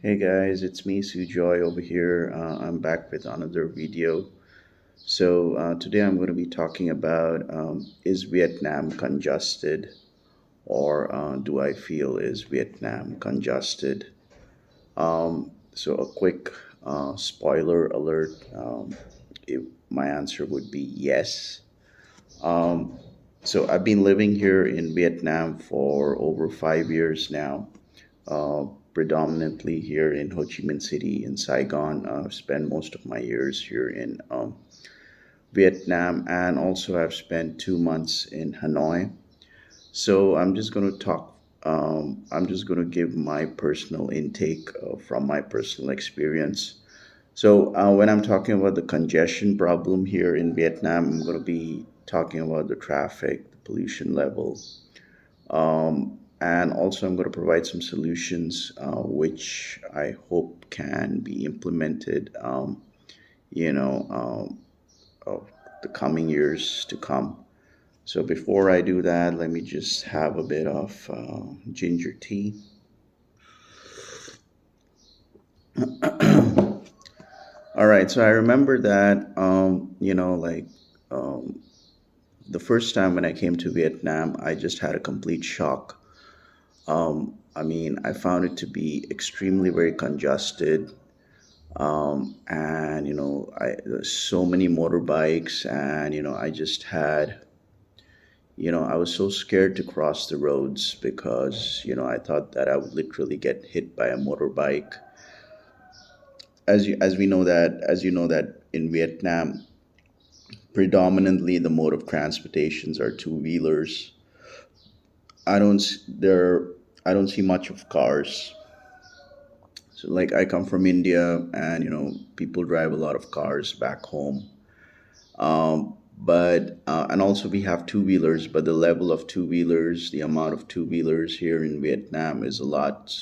Hey guys, it's me, Sujoy, over here. I'm back with another video. Today I'm going to be talking about is Vietnam congested, or do I feel is Vietnam congested? A quick spoiler alert, if my answer would be yes. Um, I've been living here in Vietnam for over 5 years now, uh, predominantly here in Ho Chi Minh City in Saigon. I've spent most of my years here in Vietnam, and also I've spent 2 months in Hanoi. I'm just going to talk. I'm just going to give my personal intake from my personal experience. When I'm talking about the congestion problem here in Vietnam, I'm going to be talking about the traffic, the pollution level, and also I'm going to provide some solutions which I hope can be implemented, you know, of the coming years to come. So before I do that, let me just have a bit of ginger tea. All right, so I remember that, um, the first time when I came to Vietnam, I just had a complete shock. I found it to be extremely very congested, and there's so many motorbikes, and I just had, I was so scared to cross the roads because I thought that I would literally get hit by a motorbike. As you know that in Vietnam, predominantly the mode of transportations are two wheelers. I don't s- there I don't see much of cars. So like I come from India, and people drive a lot of cars back home. But and also we have two wheelers, but the level of two wheelers, the amount of two wheelers here in Vietnam is a lot.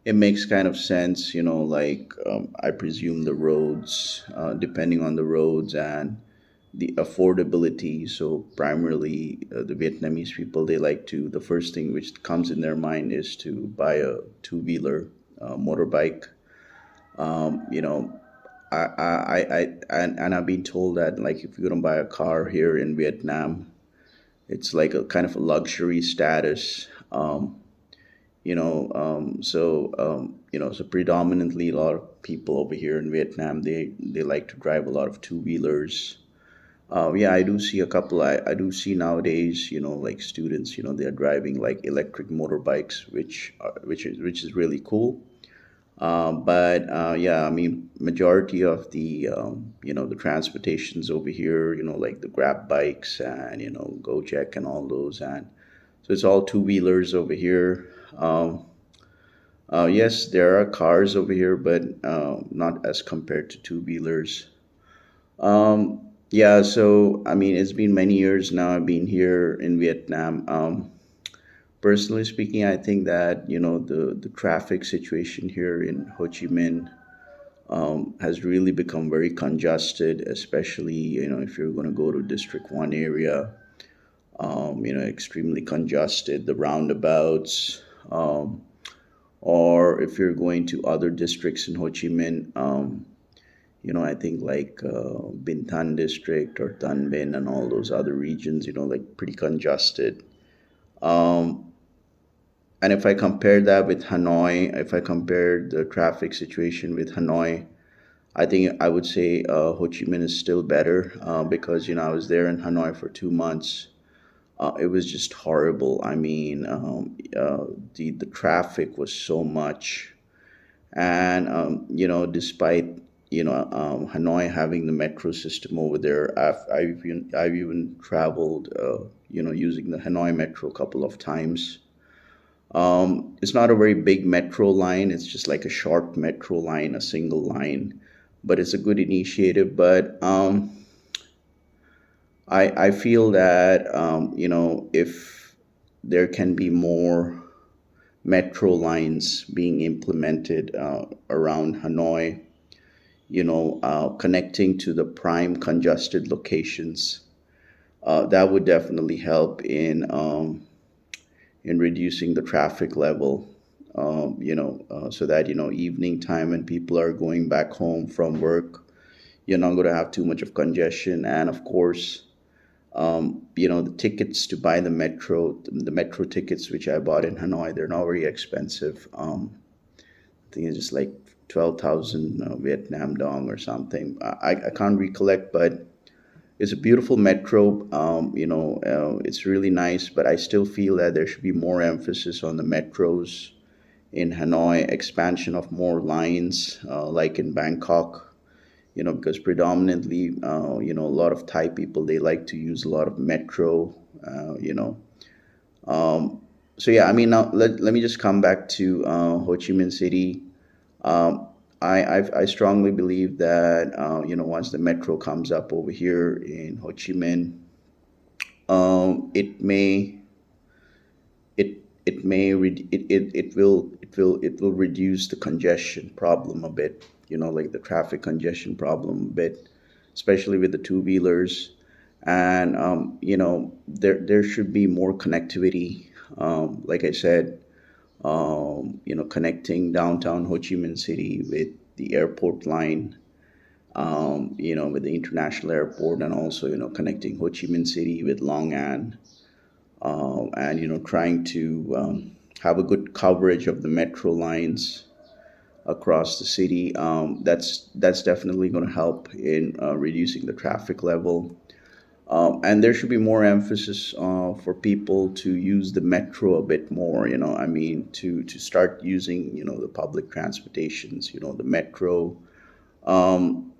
It makes kind of sense, I presume the roads, depending on the roads and the affordability. So primarily, the Vietnamese people, they like to, the first thing which comes in their mind is to buy a two wheeler motorbike. Um, you know, and I've been told that like if you're gonna buy a car here in Vietnam, it's like a kind of a luxury status. So predominantly a lot of people over here in Vietnam, they like to drive a lot of two wheelers. Yeah, I do see a couple. I do see nowadays, like students, they are driving like electric motorbikes, which is really cool. But yeah, I mean, majority of the transportations over here, like the Grab bikes and Gojek and all those, and so it's all two wheelers over here. Yes, there are cars over here, but not as compared to two wheelers. Yeah, so I mean, it's been many years now. I've been here in Vietnam. Personally speaking, I think that the traffic situation here in Ho Chi Minh has really become very congested, especially if you're going to go to District One area. Extremely congested. The roundabouts, or if you're going to other districts in Ho Chi Minh, I think like Bintan district or Tan Binh and all those other regions, like pretty congested. Um, and if I compare that with Hanoi, if I compare the traffic situation with Hanoi, I think I would say Ho Chi Minh is still better because I was there in Hanoi for 2 months. It was just horrible. I mean, the traffic was so much, and despite Hanoi having the metro system over there, I've even traveled using the Hanoi metro a couple of times. It's not a very big metro line. It's just like a short metro line, a single line, but it's a good initiative. But I feel that if there can be more metro lines being implemented around Hanoi, connecting to the prime congested locations, that would definitely help in reducing the traffic level. so that evening time when people are going back home from work, you're not going to have too much of congestion. And of course, the tickets to buy the metro tickets which I bought in Hanoi, they're not very expensive. I think it's just like 12,000 Vietnam dong or something. I can't recollect, but it's a beautiful metro. It's really nice, but I still feel that there should be more emphasis on the metros in Hanoi, expansion of more lines, like in Bangkok. Because predominantly, a lot of Thai people, they like to use a lot of metro. Uh, you know, so yeah, I mean, now let me just come back to Ho Chi Minh City. I strongly believe that once the metro comes up over here in Ho Chi Minh, it may it may it will reduce the congestion problem a bit. Like the traffic congestion problem a bit, especially with the two wheelers. And there should be more connectivity. Like I said, connecting downtown Ho Chi Minh City with the airport line, with the international airport, and also, connecting Ho Chi Minh City with Long An, and, trying to have a good coverage of the metro lines across the city. That's definitely going to help in reducing the traffic level. And there should be more emphasis for people to use the metro a bit more. I mean, to start using, the public transportations. The metro. Um,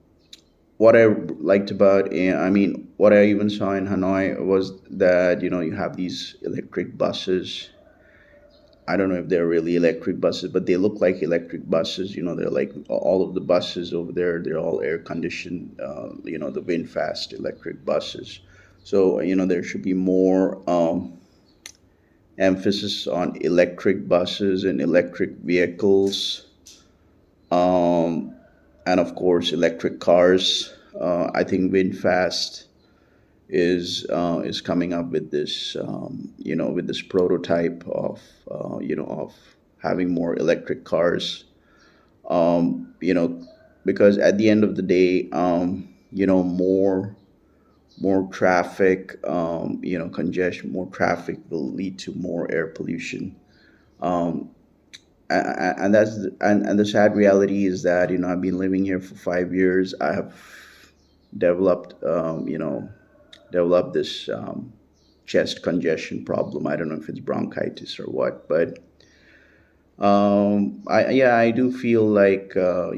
what I liked about, I mean, what I even saw in Hanoi was that you have these electric buses. I don't know if they're really electric buses, but they look like electric buses. They're like all of the buses over there. They're all air conditioned. The wind fast electric buses. So there should be more emphasis on electric buses and electric vehicles, um, and of course electric cars. I think Winfast is coming up with this, with this prototype of having more electric cars. Um, you know, because at the end of the day, more traffic, congestion, more traffic will lead to more air pollution. Um, and and the sad reality is that I've been living here for 5 years. I have developed developed this chest congestion problem. I don't know if it's bronchitis or what, but I do feel like I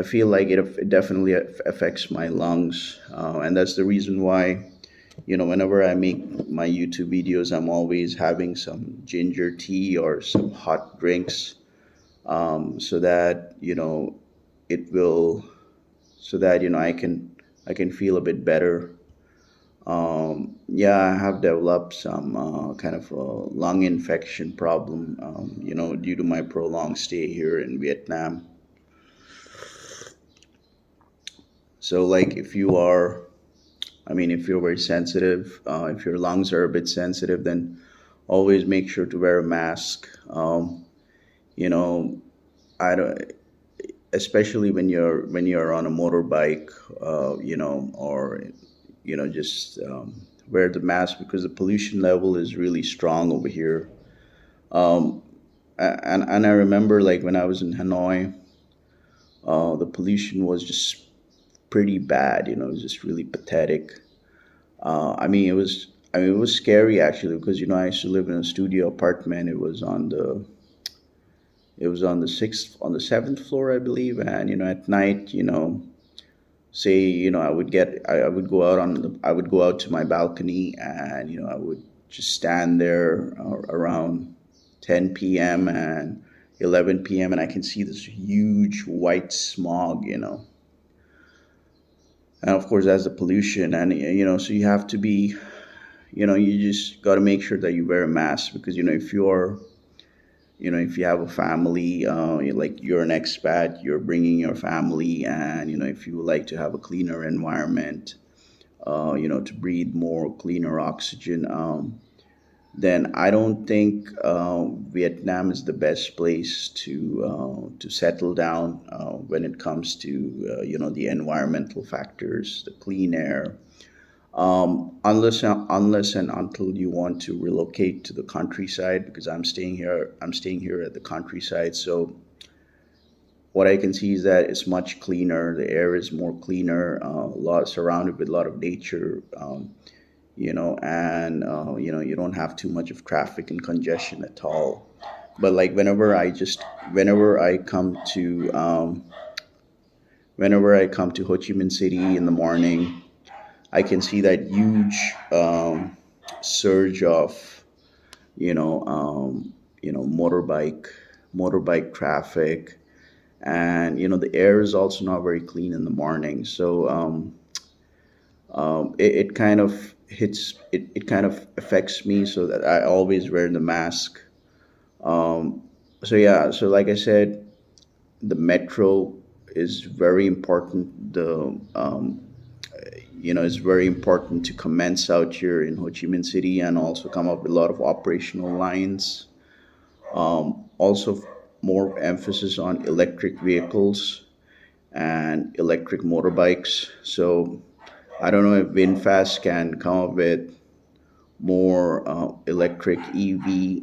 feel like it definitely affects my lungs, and that's the reason why whenever I make my YouTube videos, I'm always having some ginger tea or some hot drinks, so that it will so that I can feel a bit better. Yeah, I have developed some kind of a lung infection problem, due to my prolonged stay here in Vietnam. So, like, if you're very sensitive, if your lungs are a bit sensitive, then always make sure to wear a mask. You know, I don't, especially when you're on a motorbike, or just wear the mask because the pollution level is really strong over here. Um, and I remember, like, when I was in Hanoi, the pollution was just pretty bad. It was just really pathetic. It was scary actually because I used to live in a studio apartment. It was on the seventh floor, I believe, and at night, say, I would go out I would go out to my balcony, and I would just stand there around 10 p.m. and 11 p.m., and I can see this huge white smog, and of course that's the pollution. And so you have to be, you just got to make sure that you wear a mask, because if you have a family, like you're an expat, you're bringing your family, and if you would like to have a cleaner environment, to breathe more cleaner oxygen, then I don't think Vietnam is the best place to settle down when it comes to the environmental factors, the clean air, unless and until you want to relocate to the countryside, because I'm staying here at the countryside. So what I can see is that it's much cleaner. The air is more cleaner, a lot surrounded with a lot of nature, and you don't have too much of traffic and congestion at all. But like whenever I come to Ho Chi Minh City in the morning, I can see that huge surge of motorbike traffic, and the air is also not very clean in the morning. So it kind of it kind of affects me, so that I always wear the mask. So yeah, so like I said, the metro is very important. It's very important to commence out here in Ho Chi Minh City and also come up with a lot of operational lines. Also, more emphasis on electric vehicles and electric motorbikes. So I don't know if VinFast can come up with more electric EV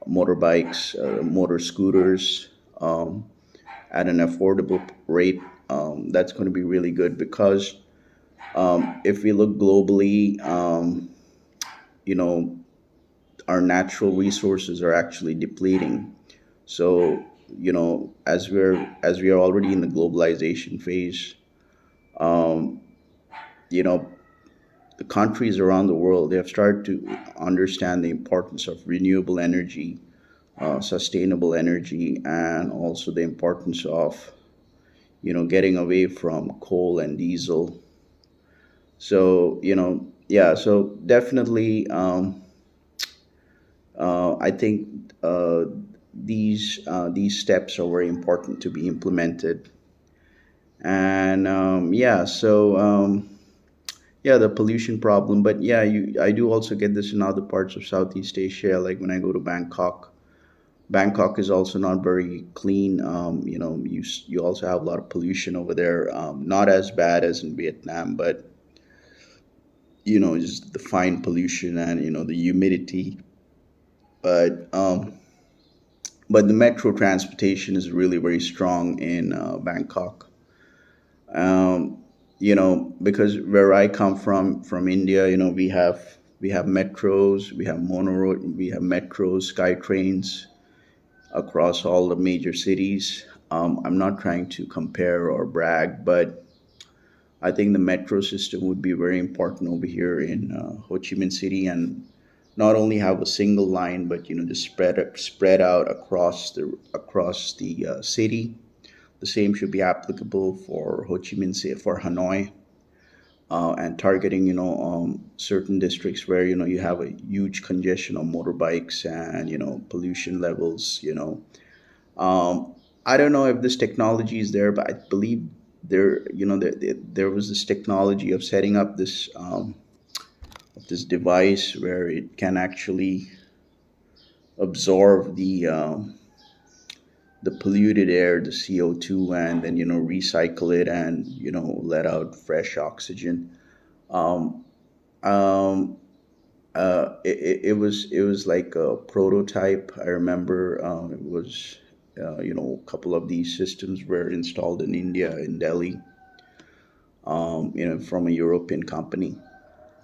motorbikes, motor scooters, at an affordable rate. That's going to be really good, because if we look globally, you know, our natural resources are actually depleting. So, as we are already in the globalization phase, um, you know, the countries around the world, they have started to understand the importance of renewable energy, sustainable energy, and also the importance of getting away from coal and diesel. So yeah, so definitely, I think these steps are very important to be implemented. And yeah, so yeah, the pollution problem. But yeah, I do also get this in other parts of Southeast Asia, like when I go to Bangkok. Bangkok is also not very clean. You also have a lot of pollution over there. Not as bad as in Vietnam, but just the fine pollution and the humidity. But the metro transportation is really very strong in Bangkok. Um, because where I come from India, we have metros, we have monorail, we have metros, sky trains across all the major cities. I'm not trying to compare or brag, but I think the metro system would be very important over here in Ho Chi Minh City, and not only have a single line, but just spread out across the city. The same should be applicable for Ho Chi Minh City, for Hanoi, and targeting certain districts where you have a huge congestion of motorbikes and pollution levels. I don't know if this technology is there, but I believe there was this technology of setting up this device where it can actually absorb the polluted air, the CO2, and then recycle it and let out fresh oxygen. Um, um, it was like a prototype. I remember it was a couple of these systems were installed in India, in Delhi, from a European company.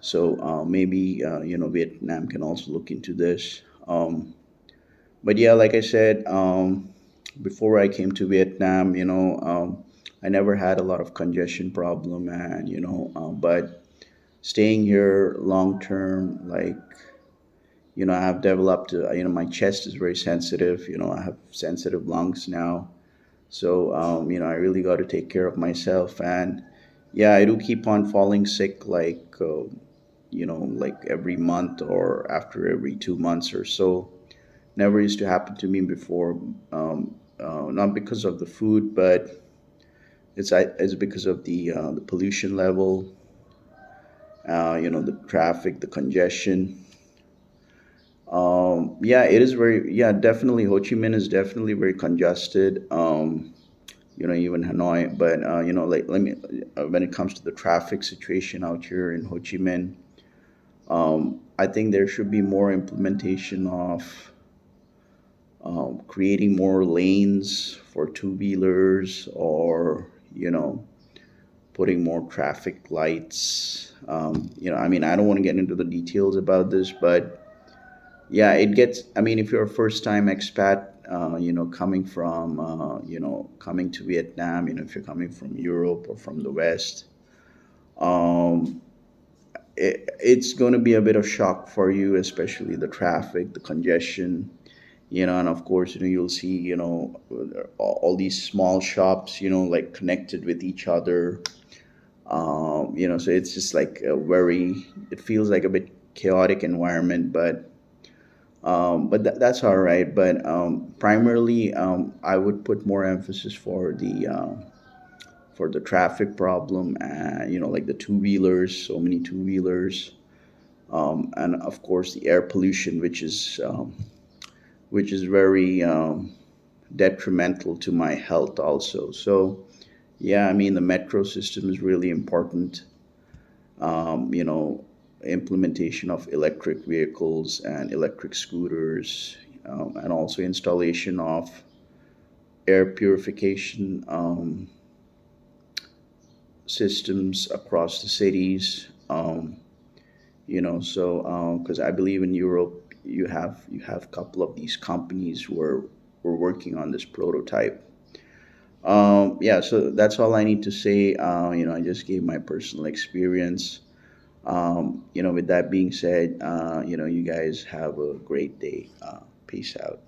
So maybe Vietnam can also look into this. But yeah, like I said, before I came to Vietnam, I never had a lot of congestion problem, and but staying here long term, like I have developed, my chest is very sensitive. I have sensitive lungs now, so I really got to take care of myself. And yeah, I do keep on falling sick, like like every month or after every 2 months or so. Never used to happen to me before. Not because of the food, but it's because of the pollution level, the traffic, the congestion. Yeah, it is very, yeah, definitely. Ho Chi Minh is definitely very congested. Even Hanoi. But, like, let me, when it comes to the traffic situation out here in Ho Chi Minh, I think there should be more implementation of creating more lanes for two wheelers, or, putting more traffic lights. I mean, I don't want to get into the details about this, but yeah, it gets, I mean, if you're a first time expat, coming to Vietnam, if you're coming from Europe or from the West, um, it's going to be a bit of shock for you, especially the traffic, the congestion, and of course, you'll see, all these small shops, like connected with each other. So it's just like it feels like a bit chaotic environment, but that's all right. But primarily, I would put more emphasis for the traffic problem, and like the two wheelers, so many two wheelers, and of course the air pollution, which is very detrimental to my health also. So yeah, I mean the metro system is really important. um, you know, Implementation of electric vehicles and electric scooters, and also installation of air purification systems across the cities. So because I believe in Europe, you have a couple of these companies who were working on this prototype. Yeah, so that's all I need to say. I just gave my personal experience. With that being said, you guys have a great day. Peace out.